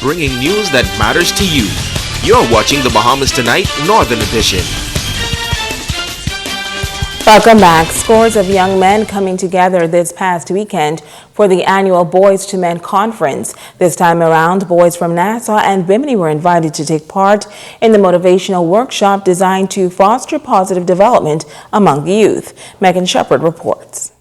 bringing news that matters to you. You're watching the Bahamas Tonight Northern Edition. Welcome back. Scores of young men coming together this past weekend for the annual Boys to Men Conference. This time around, boys from Nassau and Bimini were invited to take part in the motivational workshop designed to foster positive development among the youth. Megan Shepard reports.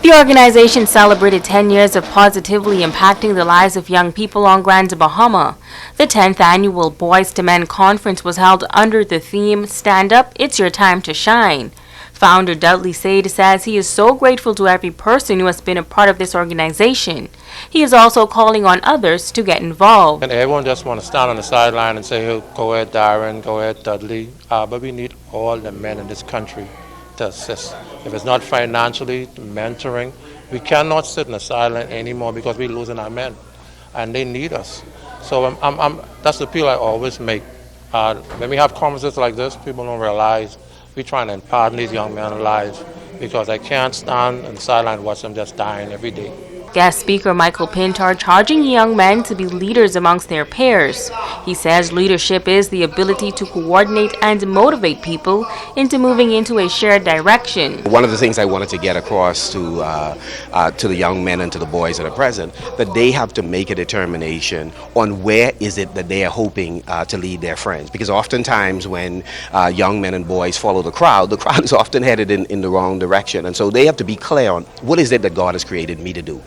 The organization celebrated 10 years of positively impacting the lives of young people on Grand Bahama. The 10th annual Boys to Men Conference was held under the theme, Stand Up, It's Your Time to Shine. Founder Dudley Sade says he is so grateful to every person who has been a part of this organization. He is also calling on others to get involved. And everyone just want to stand on the sideline and say, oh, go ahead, Darren, go ahead, Dudley. But we need all the men in this country to assist. If it's not financially, mentoring, we cannot sit in the sideline anymore because we're losing our men, and they need us. So that's the appeal I always make. When we have conferences like this, people don't realize we're trying to impart these young men's lives, because I can't stand on the sideline and watch them just dying every day. Guest speaker Michael Pintar charging young men to be leaders amongst their peers. He says leadership is the ability to coordinate and motivate people into moving into a shared direction. One of the things I wanted to get across to the young men and to the boys that are present, that they have to make a determination on where is it that they are hoping to lead their friends. Because oftentimes when young men and boys follow the crowd is often headed in the wrong direction. And so they have to be clear on what is it that God has created me to do.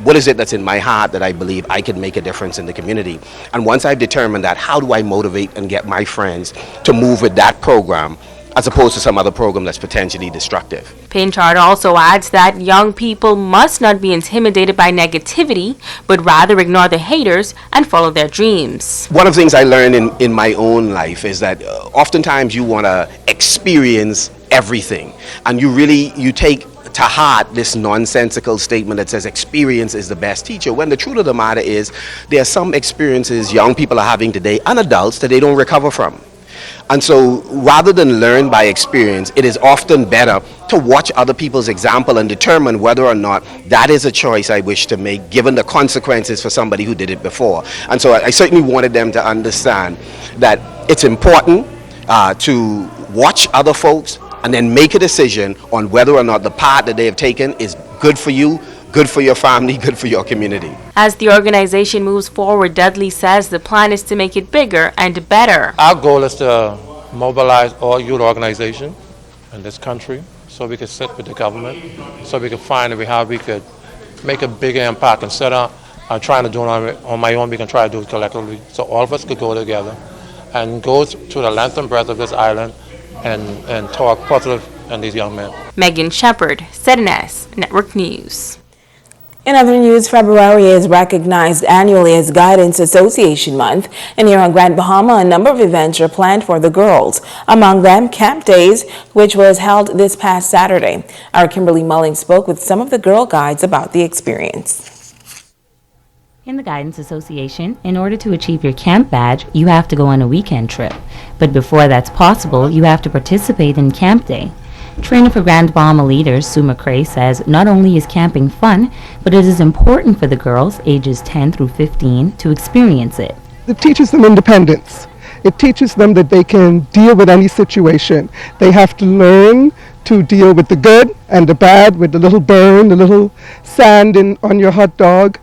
What is it that's in my heart that I believe I can make a difference in the community? And once I've determined that, how do I motivate and get my friends to move with that program as opposed to some other program that's potentially destructive? Pinchard also adds that young people must not be intimidated by negativity, but rather ignore the haters and follow their dreams. One of the things I learned in my own life is that oftentimes you want to experience everything, and you take to heart this nonsensical statement that says experience is the best teacher, when the truth of the matter is there are some experiences young people are having today, and adults, that they don't recover from. And so rather than learn by experience, it is often better to watch other people's example and determine whether or not that is a choice I wish to make, given the consequences for somebody who did it before. And so I certainly wanted them to understand that it's important to watch other folks and then make a decision on whether or not the path that they have taken is good for you, good for your family, good for your community. As the organization moves forward, Dudley says the plan is to make it bigger and better. Our goal is to mobilize all youth organizations in this country so we can sit with the government, so we can find how we could make a bigger impact. Instead of trying to do it on my own, we can try to do it collectively. So all of us could go together and go to the length and breadth of this island and talk positive on these young men. Megan Shepard, ZNS Network News. In other news, February is recognized annually as Guidance Association Month, and here on Grand Bahama, a number of events are planned for the girls. Among them, Camp Days, which was held this past Saturday. Our Kimberly Mulling spoke with some of the girl guides about the experience. In the Guidance Association, in order to achieve your camp badge, you have to go on a weekend trip. But before that's possible, you have to participate in Camp Day. Trainer for Grand Bahama leaders, Sue McCrae, says not only is camping fun, but it is important for the girls ages 10 through 15 to experience it. It teaches them independence. It teaches them that they can deal with any situation. They have to learn to deal with the good and the bad, with the little burn, the little sand on your hot dog,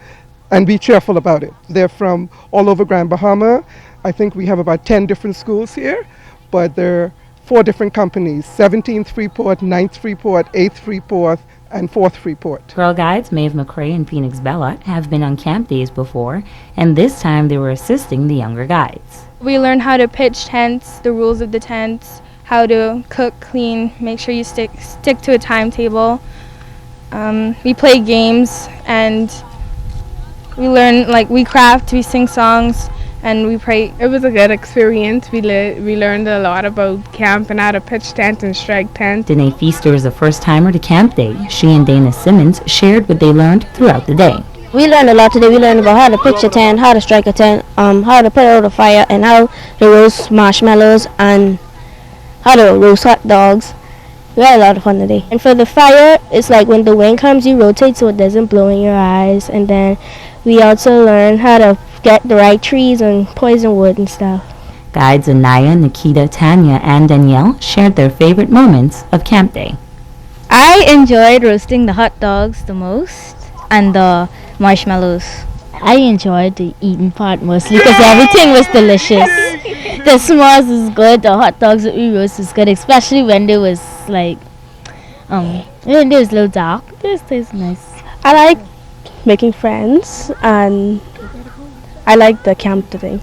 and be cheerful about it. They're from all over Grand Bahama. I think we have about 10 different schools here, but there are 4 different companies: 17th Freeport, 9th Freeport, 8th Freeport, and 4th Freeport. Girl guides Maeve McCrae and Phoenix Bella have been on camp days before, and this time they were assisting the younger guides. We learned how to pitch tents, the rules of the tents, how to cook, clean, make sure you stick to a timetable. We play games, and we learn, we craft, we sing songs, and we pray. It was a good experience. We learned a lot about camp and how to pitch tent and strike tent. Danae Feaster is a first-timer to Camp Day. She and Dana Simmons shared what they learned throughout the day. We learned a lot today. We learned about how to pitch a tent, how to strike a tent, how to put out a fire, and how to roast marshmallows, and how to roast hot dogs. We had a lot of fun today. And for the fire, it's like when the wind comes, you rotate so it doesn't blow in your eyes. And then We also learn how to get the right trees and poison wood and stuff. Guides Anaya, Nikita, Tanya, and Danielle shared their favorite moments of camp day. I enjoyed roasting the hot dogs the most and the marshmallows. I enjoyed the eating part mostly because everything was delicious. The s'mores was good, the hot dogs that we roast was good, especially when they was like, when they was a little dark. It tastes nice. I like making friends and I like the camp today.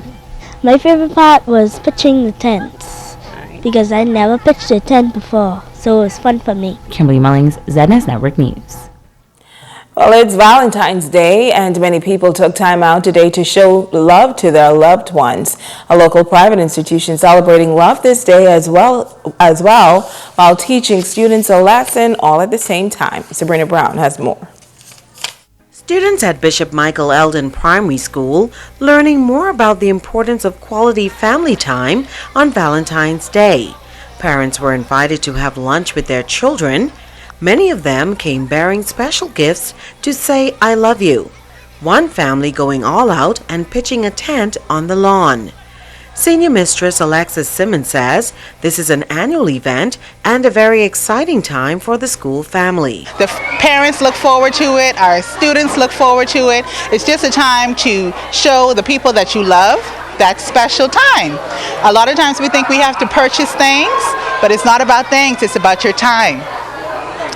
My favorite part was pitching the tents because I never pitched a tent before, so it was fun for me. Kimberly Mullings, ZNS Network News. Well, it's Valentine's Day, and many people took time out today to show love to their loved ones. A local private institution celebrating love this day as well while teaching students a lesson all at the same time. Sabrina Brown has more. Students at Bishop Michael Eldon Primary School learning more about the importance of quality family time on Valentine's Day. Parents were invited to have lunch with their children. Many of them came bearing special gifts to say I love you. One family going all out and pitching a tent on the lawn. Senior Mistress Alexis Simmons says this is an annual event and a very exciting time for the school family. The parents look forward to it, our students look forward to it. It's just a time to show the people that you love that special time. A lot of times we think we have to purchase things, but it's not about things, it's about your time.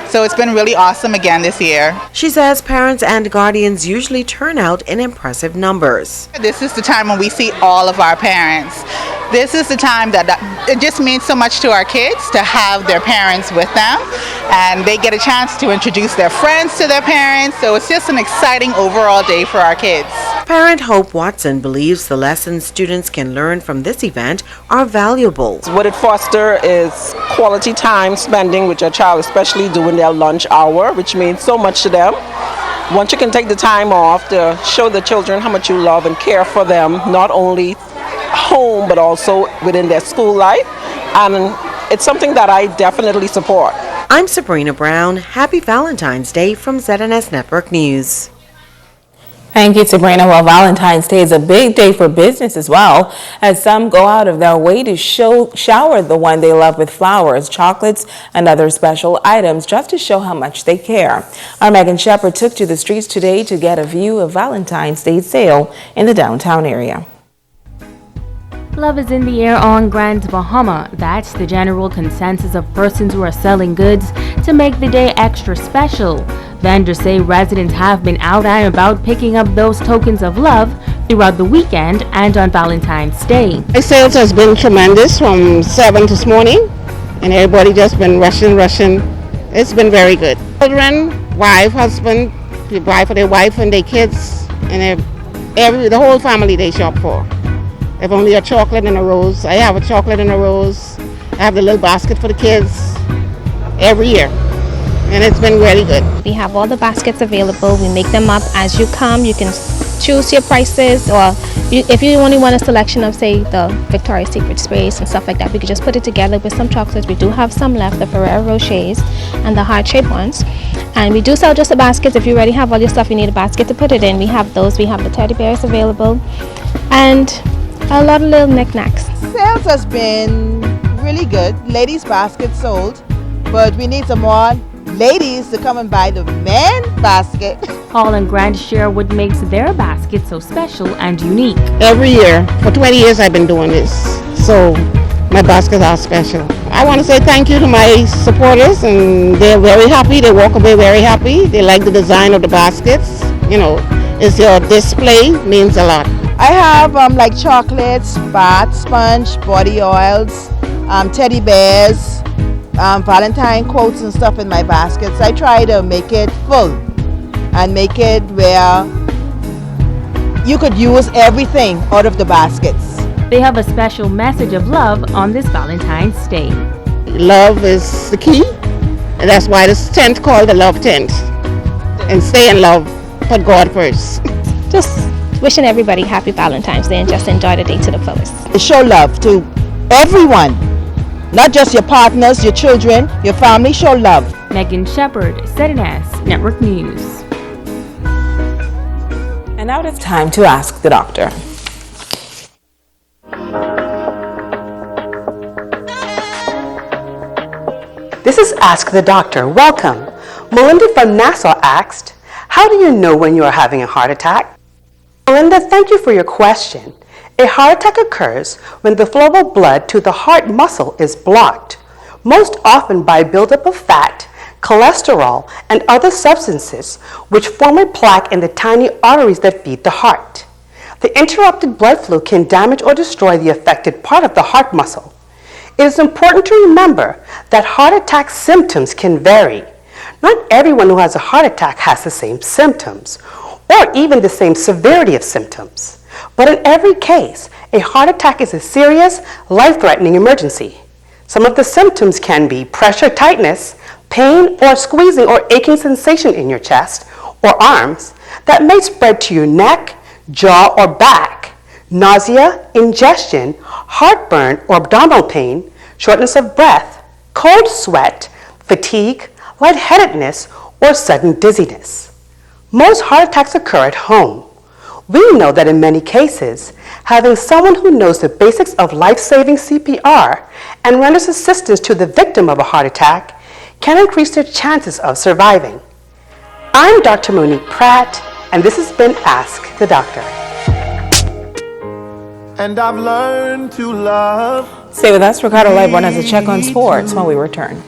So it's been really awesome again this year. She says parents and guardians usually turn out in impressive numbers. This is the time when we see all of our parents. This is the time that it just means so much to our kids to have their parents with them, and they get a chance to introduce their friends to their parents. So it's just an exciting overall day for our kids. Parent Hope Watson believes the lessons students can learn from this event are valuable. What it fosters is quality time spending with your child, especially during their lunch hour, which means so much to them. Once you can take the time off to show the children how much you love and care for them, not only home but also within their school life, and it's something that I definitely support. I'm Sabrina Brown. Happy Valentine's Day from ZNS Network News. Thank you, Sabrina. Well, Valentine's Day is a big day for business as well, as some go out of their way to shower the one they love with flowers, chocolates, and other special items just to show how much they care. Our Megan Shepard took to the streets today to get a view of Valentine's Day sale in the downtown area. Love is in the air on Grand Bahama. That's the general consensus of persons who are selling goods to make the day extra special. Vendors say residents have been out and about picking up those tokens of love throughout the weekend and on Valentine's Day. The sales has been tremendous from 7 this morning, and everybody just been rushing. It's been very good. Children, wife, husband, they buy for their wife and their kids, and the whole family they shop for. If only a chocolate and a rose. I have a chocolate and a rose. I have the little basket for the kids every year, and it's been really good. We have all the baskets available. We make them up as you come. You can choose your prices, or if you only want a selection of, say, the Victoria's Secret sprays and stuff like that, we could just put it together with some chocolates. We do have some left, the Ferrero Rochers and the heart-shaped ones. And we do sell just a basket. If you already have all your stuff, you need a basket to put it in. We have those. We have the teddy bears available, and a lot of little knickknacks. Sales has been really good. Ladies' baskets sold, but we need some more ladies to come and buy the men basket. Hall and Grand share what makes their basket so special and unique. Every year, for 20 years I've been doing this, so my baskets are special. I want to say thank you to my supporters, and they're very happy. They walk away very happy. They like the design of the baskets. You know, it's your display, means a lot. I have like chocolates, bath sponge, body oils, teddy bears, Valentine quotes and stuff in my baskets. I try to make it full and make it where you could use everything out of the baskets. They have a special message of love on this Valentine's Day. Love is the key, and that's why this tent called the Love Tent. And stay in love, put God first. Just wishing everybody happy Valentine's Day and just enjoy the day to the fullest. Show love to everyone, not just your partners, your children, your family. Show love. Megan Shepard, ZNS Network News. And now it's time to ask the doctor. This is Ask the Doctor. Welcome. Melinda from Nassau asked, how do you know when you are having a heart attack? Melinda, thank you for your question. A heart attack occurs when the flow of blood to the heart muscle is blocked, most often by buildup of fat, cholesterol, and other substances which form a plaque in the tiny arteries that feed the heart. The interrupted blood flow can damage or destroy the affected part of the heart muscle. It is important to remember that heart attack symptoms can vary. Not everyone who has a heart attack has the same symptoms, or even the same severity of symptoms. But in every case, a heart attack is a serious, life-threatening emergency. Some of the symptoms can be pressure tightness, pain or squeezing or aching sensation in your chest or arms that may spread to your neck, jaw, or back, nausea, ingestion, heartburn or abdominal pain, shortness of breath, cold sweat, fatigue, lightheadedness, or sudden dizziness. Most heart attacks occur at home. We know that in many cases, having someone who knows the basics of life-saving CPR and renders assistance to the victim of a heart attack can increase their chances of surviving. I'm Dr. Monique Pratt, and this has been Ask the Doctor. And I've learned to love. Stay with us. Ricardo Lighborn has a check on sports when we return.